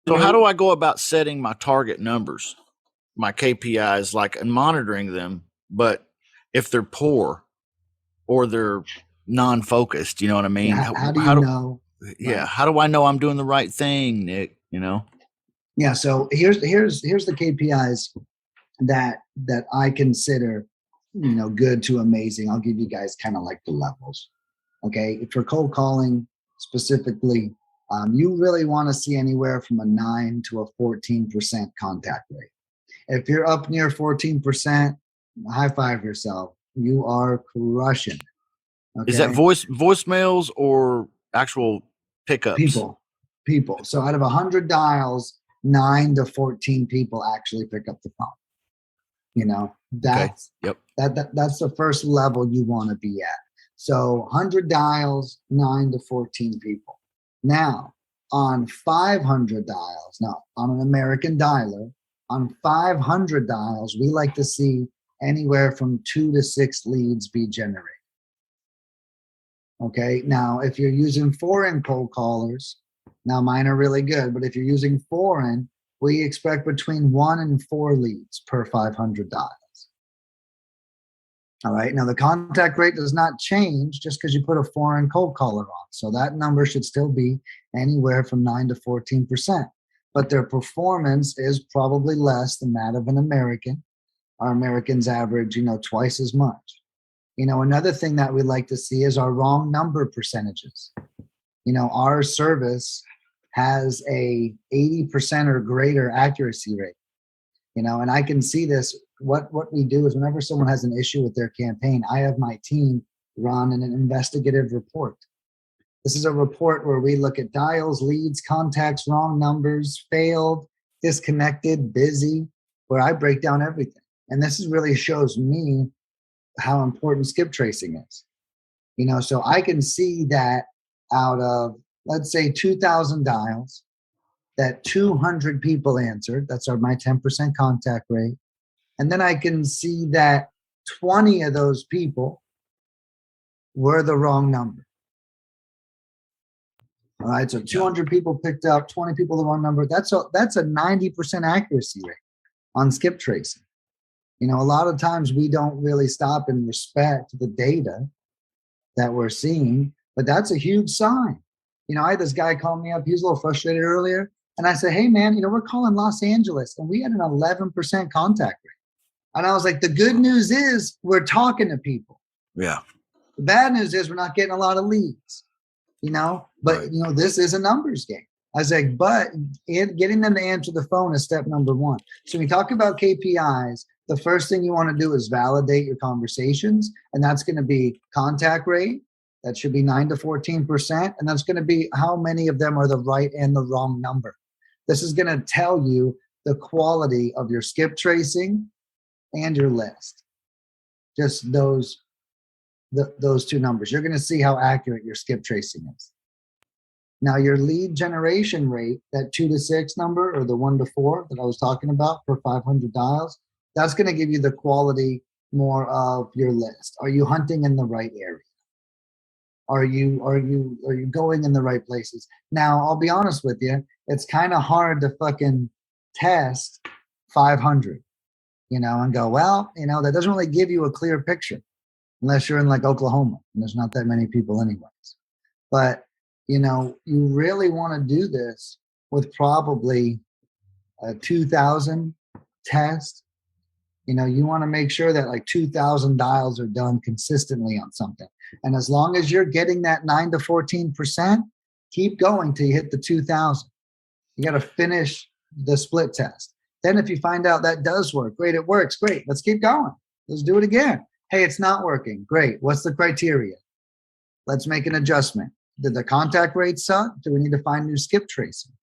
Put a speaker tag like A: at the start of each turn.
A: So how do I go about setting my target numbers, my KPIs, like, and monitoring them? But if they're poor or they're non-focused, you know what I mean?
B: Yeah, how do you know?
A: Yeah.
B: Right.
A: How do I know I'm doing the right thing, Nick? You know?
B: Yeah. So here's the KPIs that I consider, good to amazing. I'll give you guys kind of like the levels. Okay. For cold calling specifically, you really want to see anywhere from a 9 to a 14% contact rate. If you're up near 14%, high five yourself. You are crushing.
A: Is that
B: Okay.
A: voicemails or actual pickups?
B: People. So out of 100 dials, 9 to 14 people actually pick up the phone.
A: Okay.
B: That's
A: Yep.
B: that's the first level you want to be at. So 100 dials, 9 to 14 people. Now, on 500 dials, now on an American dialer, on 500 dials, we like to see anywhere from 2 to 6 leads be generated. Okay. Now, if you're using foreign cold callers, now mine are really good, but if you're using foreign, we expect between 1 and 4 leads per 500 dials. All right. Now, the contact rate does not change just because you put a foreign cold caller on. So that number should still be anywhere from 9 to 14%. But their performance is probably less than that of an American. Our Americans average, twice as much. Another thing that we like to see is our wrong number percentages. Our service has a 80% or greater accuracy rate. And I can see this. What we do is whenever someone has an issue with their campaign, I have my team run an investigative report. This is a report where we look at dials, leads, contacts, wrong numbers, failed, disconnected, busy, where I break down everything. And this really shows me how important skip tracing is. So I can see that out of, let's say, 2,000 dials, that 200 people answered. That's my 10% contact rate. And then I can see that 20 of those people were the wrong number. All right, so 200 people picked up, 20 people the wrong number. That's a 90% accuracy rate on skip tracing. A lot of times we don't really stop and respect the data that we're seeing, but that's a huge sign. I had this guy call me up. He was a little frustrated earlier. And I said, hey, man, we're calling Los Angeles and we had an 11% contact rate. And I was like, the good news is we're talking to people.
A: Yeah.
B: The bad news is we're not getting a lot of leads, but,
A: right.
B: This is a numbers game. I was like, but getting them to answer the phone is step number one. So when we talk about KPIs, the first thing you want to do is validate your conversations. And that's going to be contact rate. That should be 9 to 14%. And that's going to be how many of them are the right and the wrong number. This is going to tell you the quality of your skip tracing and your list. Just those two numbers. You're going to see how accurate your skip tracing is. Now, your lead generation rate, that 2 to 6 number or the 1 to 4 that I was talking about per 500 dials, that's going to give you the quality more of your list. Are you hunting in the right area? Are you going in the right places? Now, I'll be honest with you, it's kind of hard to fucking test 500, and go, well, that doesn't really give you a clear picture unless you're in like Oklahoma and there's not that many people anyways. But, you really want to do this with probably a 2,000 test. You want to make sure that like 2,000 dials are done consistently on something. And as long as you're getting that 9 to 14%, keep going till you hit the 2,000. You got to finish the split test. Then if you find out that does work, great, it works, great. Let's keep going. Let's do it again. Hey, it's not working. Great. What's the criteria? Let's make an adjustment. Did the contact rate suck? Do we need to find new skip tracing?